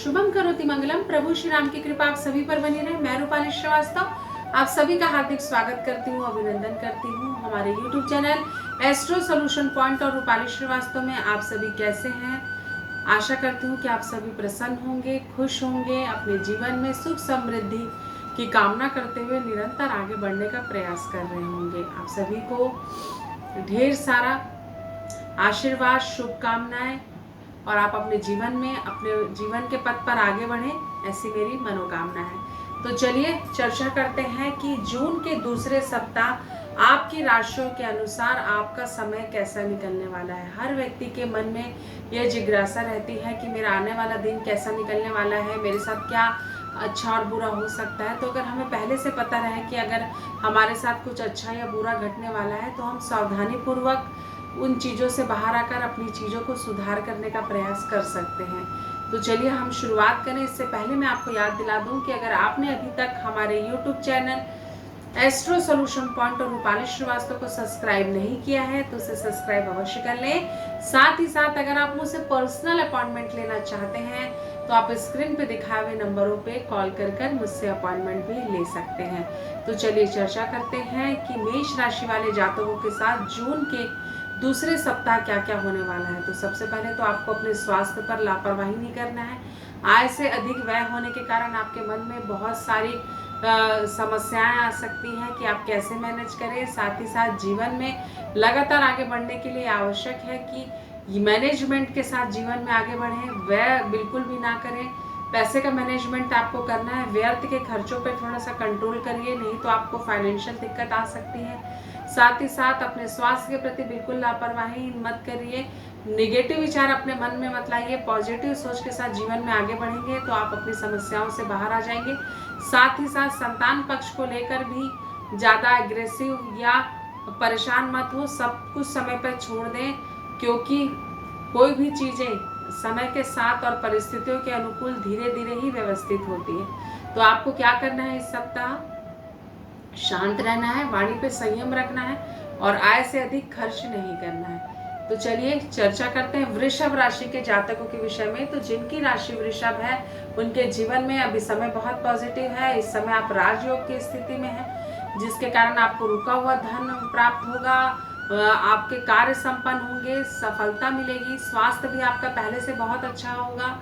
शुभम करोति मंगलम। प्रभु श्री राम की कृपा आप सभी पर बनी रहे। मैं रूपाली श्रीवास्तव आप सभी का हार्दिक स्वागत करती हूँ, अभिनंदन करती हूँ हमारे YouTube channel astro solution point और रूपाली श्रीवास्तव में। आप सभी कैसे हैं? आशा करती हूँ कि आप सभी प्रसन्न होंगे, खुश होंगे, अपने जीवन में सुख समृद्धि की कामना करते हुए निरंतर आगे बढ़ने का प्रयास कर रहे होंगे। आप सभी को ढेर सारा आशीर्वाद, शुभकामनाएं और आप अपने जीवन के पथ पर आगे बढ़ें, ऐसी मेरी मनोकामना है। तो चलिए चर्चा करते हैं कि जून के दूसरे सप्ताह आपकी राशियों के अनुसार आपका समय कैसा निकलने वाला है। हर व्यक्ति के मन में यह जिज्ञासा रहती है कि मेरा आने वाला दिन कैसा निकलने वाला है, मेरे साथ क्या अच्छा और बुरा हो सकता है। तो अगर हमें पहले से पता रहे कि अगर हमारे साथ कुछ अच्छा या बुरा घटने वाला है तो हम सावधानी पूर्वक उन चीज़ों से बाहर आकर अपनी चीज़ों को सुधार करने का प्रयास कर सकते हैं। तो चलिए हम शुरुआत करें। इससे पहले मैं आपको याद दिला दूं कि अगर आपने अभी तक हमारे YouTube channel astro solution point और रूपाली श्रीवास्तव को सब्सक्राइब नहीं किया है तो उसे सब्सक्राइब अवश्य कर लें। साथ ही साथ अगर आप मुझसे पर्सनल अपॉइंटमेंट लेना चाहते हैं तो आप स्क्रीन पे दिखाए हुए नंबरों पे कॉल कर मुझसे अपॉइंटमेंट भी ले सकते हैं। तो चलिए चर्चा करते हैं कि मेष राशि वाले जातकों के साथ जून के दूसरे सप्ताह क्या क्या होने वाला है। तो सबसे पहले तो आपको अपने स्वास्थ्य पर लापरवाही नहीं करना है। आय से अधिक व्यय होने के कारण आपके मन में बहुत सारी समस्याएं आ सकती हैं कि आप कैसे मैनेज करें। साथ ही साथ जीवन में लगातार आगे बढ़ने के लिए आवश्यक है कि मैनेजमेंट के साथ जीवन में आगे बढ़ें, व्यय बिल्कुल भी ना करें। पैसे का मैनेजमेंट आपको करना है। व्यर्थ के खर्चों पर थोड़ा सा कंट्रोल करिए, नहीं तो आपको फाइनेंशियल दिक्कत आ सकती है। साथ ही साथ अपने स्वास्थ्य के प्रति बिल्कुल लापरवाही मत करिए। निगेटिव विचार अपने मन में मत लाइए। पॉजिटिव सोच के साथ जीवन में आगे बढ़ेंगे तो आप अपनी समस्याओं से बाहर आ जाएंगे। साथ ही साथ संतान पक्ष को लेकर भी ज़्यादा एग्रेसिव या परेशान मत हो। सब कुछ समय पर छोड़ दें, क्योंकि कोई भी चीज़ें समय के साथ और परिस्थितियों के अनुकूल धीरे धीरे ही व्यवस्थित होती है। तो आपको क्या करना है इस सप्ताह? शांत रहना है, वाणी पे संयम रखना है और आय से अधिक खर्च नहीं करना है। तो चलिए चर्चा करते हैं वृषभ राशि के जातकों के विषय में। तो जिनकी राशि वृषभ है उनके जीवन में अभी समय बहुत पॉजिटिव है। इस समय आप राजयोग की स्थिति में हैं, जिसके कारण आपको रुका हुआ धन प्राप्त होगा, आपके कार्य संपन्न होंगे, सफलता मिलेगी। स्वास्थ्य भी आपका पहले से बहुत अच्छा होगा।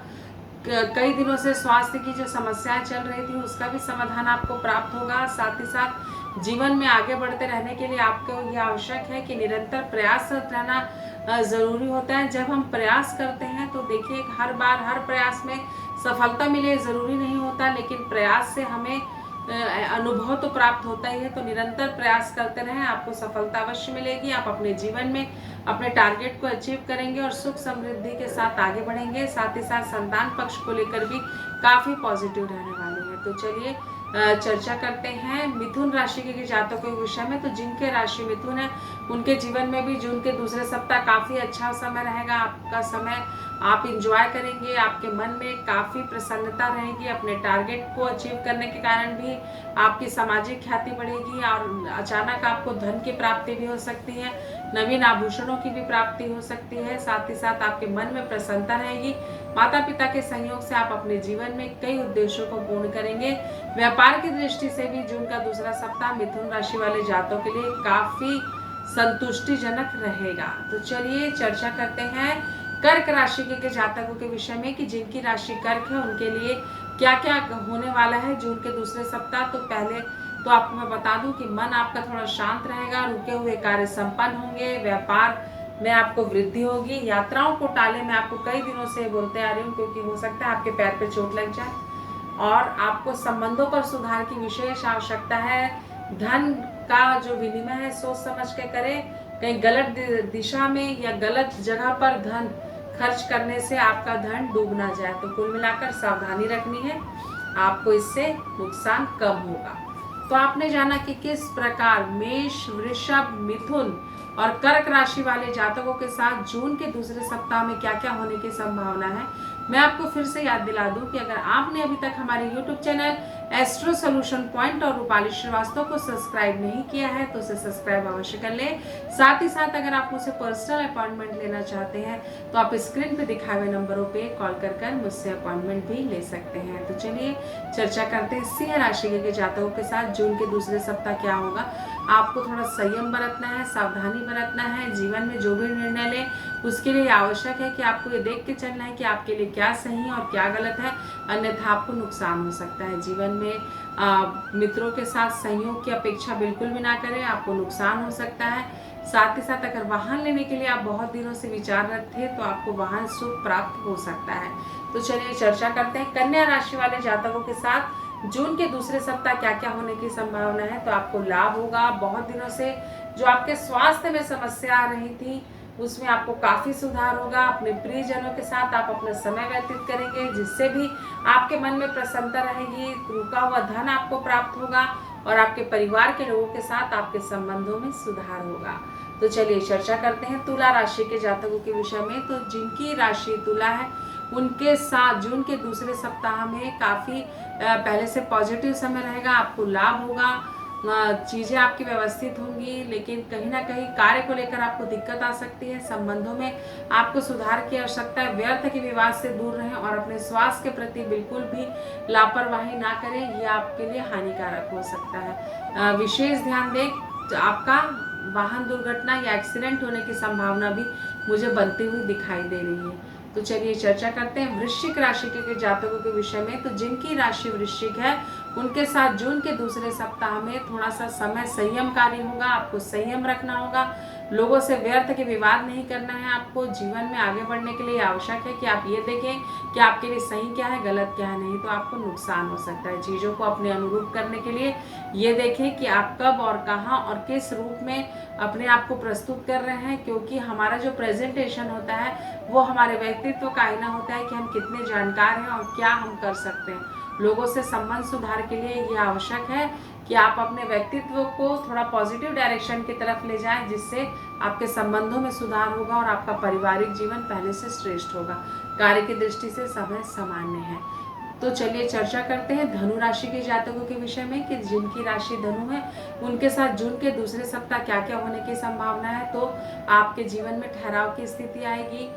कई दिनों से स्वास्थ्य की जो समस्याएं चल रही थी उसका भी समाधान आपको प्राप्त होगा। साथ ही साथ जीवन में आगे बढ़ते रहने के लिए आपको यह आवश्यक है कि निरंतर प्रयासरत रहना ज़रूरी होता है। जब हम प्रयास करते हैं तो देखिए हर बार हर प्रयास में सफलता मिले ज़रूरी नहीं होता, लेकिन प्रयास से हमें अनुभव तो प्राप्त होता ही है। तो निरंतर प्रयास करते रहें, आपको सफलता अवश्य मिलेगी। आप अपने जीवन में अपने टारगेट को अचीव करेंगे और सुख समृद्धि के साथ आगे बढ़ेंगे। साथ ही साथ संतान पक्ष को लेकर भी काफ़ी पॉजिटिव रहने वाले हैं। तो चलिए चर्चा करते हैं मिथुन राशि के जातकों के विषय में। तो जिनके राशि मिथुन है उनके जीवन में भी जून के दूसरे सप्ताह काफ़ी अच्छा समय रहेगा। आपका समय आप इंजॉय करेंगे, आपके मन में काफ़ी प्रसन्नता रहेगी। अपने टारगेट को अचीव करने के कारण भी आपकी सामाजिक ख्याति बढ़ेगी और अचानक आपको धन की प्राप्ति भी हो सकती है, नवीन आभूषणों की भी प्राप्ति हो सकती है। साथ ही साथ आपके मन में प्रसन्नता रहेगी। माता पिता के सहयोग से आप अपने जीवन में कई उद्देश्यों को पूर्ण करेंगे। व्यापार की दृष्टि से भी जून का दूसरा सप्ताह मिथुन राशि वाले जातकों के लिए काफ़ी संतुष्टिजनक रहेगा। तो चलिए चर्चा करते हैं कर्क राशि के जातकों के विषय में कि जिनकी राशि कर्क है उनके लिए क्या क्या होने वाला है जून के दूसरे सप्ताह। तो पहले तो आपको मैं बता दूं कि मन आपका थोड़ा शांत रहेगा, रुके हुए कार्य संपन्न होंगे, व्यापार में आपको वृद्धि होगी। यात्राओं को टाले, मैं आपको कई दिनों से बोलते आ रही हूँ, क्योंकि हो सकता है आपके पैर पे चोट लग जाए। और आपको संबंधों पर सुधार की विशेष आवश्यकता है। धन का जो विनिमय है सोच समझ के करें, कहीं गलत दिशा में या गलत जगह पर धन खर्च करने से आपका धन डूब ना जाए। तो कुल मिलाकर सावधानी रखनी है, आपको इससे नुकसान कम होगा। तो आपने जाना कि किस प्रकार मेष, वृषभ, मिथुन और कर्क राशि वाले जातकों के साथ जून के दूसरे सप्ताह में क्या क्या होने की संभावना है। मैं आपको फिर से याद दिला दूं कि अगर आपने अभी तक हमारे YouTube channel astro solution point और रूपाली श्रीवास्तव को सब्सक्राइब नहीं किया है तो उसे सब्सक्राइब अवश्य कर लें। साथ ही साथ अगर आप मुझसे पर्सनल अपॉइंटमेंट लेना चाहते हैं तो आप स्क्रीन पे दिखाए हुए नंबरों पे कॉल कर मुझसे अपॉइंटमेंट भी ले सकते हैं। तो चलिए चर्चा करते हैं सिंह राशि के जातकों के साथ जून के दूसरे सप्ताह क्या होगा। आपको थोड़ा संयम बरतना है, सावधानी बरतना है। जीवन में जो भी निर्णय लें उसके लिए आवश्यक है कि आपको ये देख के चलना है कि आपके लिए क्या सही है और क्या गलत है, अन्यथा आपको नुकसान हो सकता है। जीवन में मित्रों के साथ सहयोग की अपेक्षा बिल्कुल भी ना करें, आपको नुकसान हो सकता है। साथ ही साथ अगर वाहन लेने के लिए आप बहुत दिनों से विचाररत थे तो आपको वाहन सुख प्राप्त हो सकता है। तो चलिए चर्चा करते हैं कन्या राशि वाले जातकों के साथ जून के दूसरे सप्ताह क्या क्या होने की संभावना है। तो आपको लाभ होगा। बहुत दिनों से जो आपके स्वास्थ्य में समस्या आ रही थी उसमें आपको काफी सुधार होगा। अपने प्रियजनों के साथ आप अपना समय व्यतीत करेंगे जिससे भी आपके मन में प्रसन्नता रहेगी। रुका हुआ धन आपको प्राप्त होगा और आपके परिवार के लोगों के साथ आपके संबंधों में सुधार होगा। तो चलिए चर्चा करते हैं तुला राशि के जातकों के विषय में। तो जिनकी राशि तुला है उनके साथ जून के दूसरे सप्ताह में काफी पहले से पॉजिटिव समय रहेगा। आपको लाभ होगा, चीजें आपकी व्यवस्थित होंगी, लेकिन कहीं ना कहीं कार्य को लेकर आपको दिक्कत आ सकती है। संबंधों में आपको सुधार की आवश्यकता है। व्यर्थ के विवाद से दूर रहें और अपने स्वास्थ्य के प्रति बिल्कुल भी लापरवाही ना करें, यह आपके लिए हानिकारक हो सकता है। विशेष ध्यान दें, आपका वाहन दुर्घटना या एक्सीडेंट होने की संभावना भी मुझे बनती हुई दिखाई दे रही है। तो चलिए चर्चा करते हैं वृश्चिक राशि के जातकों के विषय में। तो जिनकी राशि वृश्चिक है उनके साथ जून के दूसरे सप्ताह में थोड़ा सा समय संयमकारी होगा। आपको संयम रखना होगा, लोगों से व्यर्थ के विवाद नहीं करना है। आपको जीवन में आगे बढ़ने के लिए आवश्यक है कि आप ये देखें कि आपके लिए सही क्या है, गलत क्या है, नहीं तो आपको नुकसान हो सकता है। चीज़ों को अपने अनुरूप करने के लिए ये देखें कि आप कब और कहाँ और किस रूप में अपने आप को प्रस्तुत कर रहे हैं, क्योंकि हमारा जो प्रेजेंटेशन होता है वो हमारे व्यक्तित्व का आईना होता है कि हम कितने जानकार हैं और क्या हम कर सकते हैं। लोगों से संबंध सुधार के लिए ये आवश्यक है कि आप अपने व्यक्तित्व को थोड़ा पॉजिटिव डायरेक्शन की तरफ ले जाएं, जिससे आपके संबंधों में सुधार होगा और आपका पारिवारिक जीवन पहले से श्रेष्ठ होगा। कार्य की दृष्टि से समय सामान्य है। तो चलिए चर्चा करते हैं धनु राशि के जातकों के विषय में कि जिनकी राशि धनु है उनके साथ जून के दूसरे सप्ताह क्या क्या होने की संभावना है। तो आपके जीवन में ठहराव की स्थिति आएगी,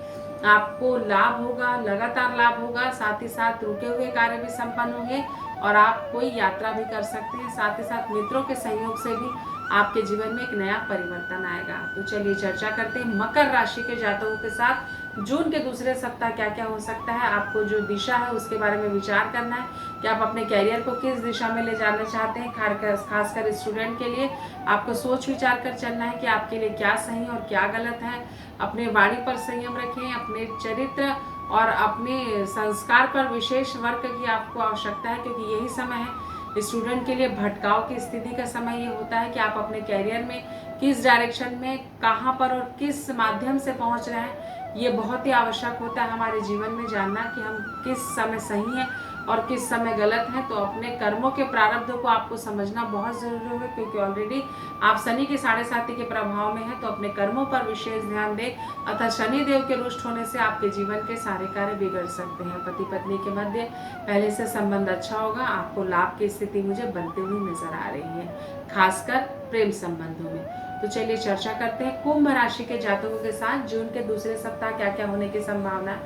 आपको लाभ होगा, लगातार लाभ होगा। साथ ही साथ रुके हुए कार्य भी संपन्न होंगे और आप कोई यात्रा भी कर सकते हैं। साथ ही साथ मित्रों के सहयोग से भी आपके जीवन में एक नया परिवर्तन आएगा। तो चलिए चर्चा करते हैं मकर राशि के जातकों के साथ जून के दूसरे सप्ताह क्या क्या हो सकता है। आपको जो दिशा है उसके बारे में विचार करना है कि आप अपने कैरियर को किस दिशा में ले जाना चाहते हैं। खासकर स्टूडेंट के लिए आपको सोच विचार कर चलना है कि आपके लिए क्या सही और क्या गलत है। अपने वाणी पर संयम रखें, अपने चरित्र और अपने संस्कार पर विशेष वर्क की आपको आवश्यकता है, क्योंकि यही समय है स्टूडेंट के लिए भटकाव की स्थिति का समय। ये होता है कि आप अपने कैरियर में किस डायरेक्शन में, कहाँ पर और किस माध्यम से पहुँच रहे हैं, ये बहुत ही आवश्यक होता है हमारे जीवन में जानना कि हम किस समय सही हैं और किस समय गलत हैं। तो अपने कर्मों के प्रारब्धों को आपको समझना बहुत जरूरी है, क्योंकि ऑलरेडी आप शनि के 7.5 के प्रभाव में हैं। तो अपने कर्मों पर विशेष ध्यान दें, अतः शनि देव के रुष्ट होने से आपके जीवन के सारे कार्य बिगड़ सकते हैं। पति पत्नी के मध्य पहले से संबंध अच्छा होगा, आपको लाभ की स्थिति मुझे बनती हुई नजर आ रही है, खासकर प्रेम संबंधों में। तो चलिए चर्चा करते हैं कुंभ राशि के जातकों के साथ जून के दूसरे सप्ताह क्या क्या होने की संभावना।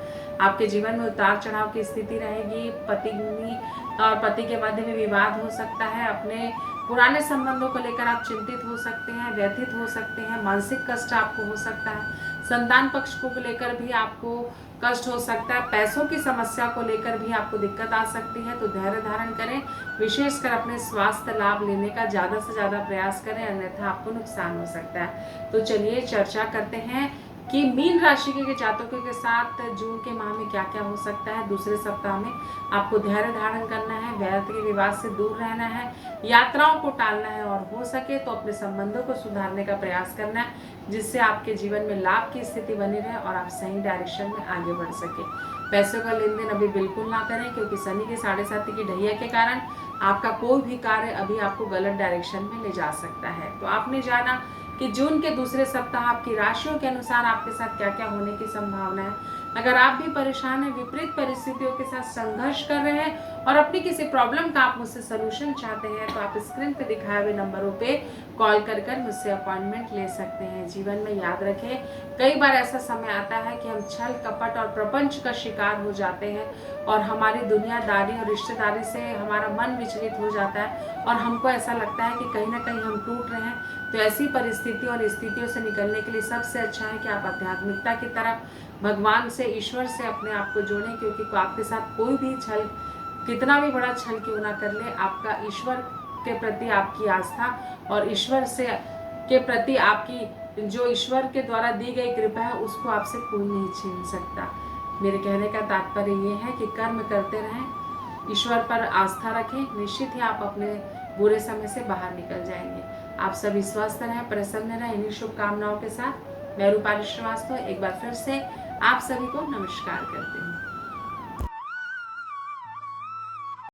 आपके जीवन में उतार चढ़ाव की स्थिति रहेगी। पत्नी और पति के मध्य में विवाद हो सकता है। अपने पुराने संबंधों को लेकर आप चिंतित हो सकते हैं, व्यथित हो सकते हैं, मानसिक कष्ट आपको हो सकता है। संतान पक्ष को लेकर भी आपको कष्ट हो सकता है। पैसों की समस्या को लेकर भी आपको दिक्कत आ सकती है। तो धैर्य धारण करें, विशेषकर अपने स्वास्थ्य लाभ लेने का ज़्यादा से ज़्यादा प्रयास करें, अन्यथा आपको नुकसान हो सकता है। तो चलिए चर्चा करते हैं कि मीन राशि के जातकों के साथ जून के माह में क्या क्या हो सकता है। दूसरे सप्ताह में आपको धैर्य धारण करना है, व्यर्थ के विवाद से दूर रहना है, यात्राओं को टालना है और हो सके तो अपने संबंधों को सुधारने का प्रयास करना है, जिससे आपके जीवन में लाभ की स्थिति बनी रहे और आप सही डायरेक्शन में आगे बढ़ सके। पैसों का लेन देन अभी बिल्कुल ना करें, क्योंकि शनि के 7.5 की ढैया के कारण आपका कोई भी कार्य अभी आपको गलत डायरेक्शन में ले जा सकता है। तो आपने जाना कि जून के दूसरे सप्ताह आपकी राशियों के अनुसार आपके साथ क्या क्या होने की संभावना है। अगर आप भी परेशान हैं, विपरीत परिस्थितियों के साथ संघर्ष कर रहे हैं और अपनी किसी प्रॉब्लम का आप मुझसे सलूशन चाहते हैं, तो आप स्क्रीन पे दिखाए हुए नंबरों पे कॉल कर मुझसे अपॉइंटमेंट ले सकते हैं। जीवन में याद रखें, कई बार ऐसा समय आता है कि हम छल कपट और प्रपंच का शिकार हो जाते हैं और हमारी दुनियादारी और रिश्तेदारी से हमारा मन विचलित हो जाता है और हमको ऐसा लगता है कि कहीं ना कहीं हम टूट रहे हैं। तो ऐसी परिस्थितियों और स्थितियों से निकलने के लिए सबसे अच्छा है कि आप आध्यात्मिकता की तरफ, भगवान से, ईश्वर से अपने आप को जोड़ें, क्योंकि आपके साथ कोई भी छल, कितना भी बड़ा छल क्यों ना कर ले, आपका ईश्वर के प्रति आपकी आस्था और ईश्वर से के प्रति आपकी जो ईश्वर के द्वारा दी गई कृपा है, उसको आपसे कोई नहीं छीन सकता। मेरे कहने का तात्पर्य ये है कि कर्म करते रहें, ईश्वर पर आस्था रखें, निश्चित ही आप अपने बुरे समय से बाहर निकल जाएंगे। आप सभी स्वस्थ रहें, प्रसन्न रहें, इन्हीं शुभकामनाओं के साथ मैं रूपाली श्रीवास्तव एक बार फिर से आप सभी को नमस्कार करती हूँ।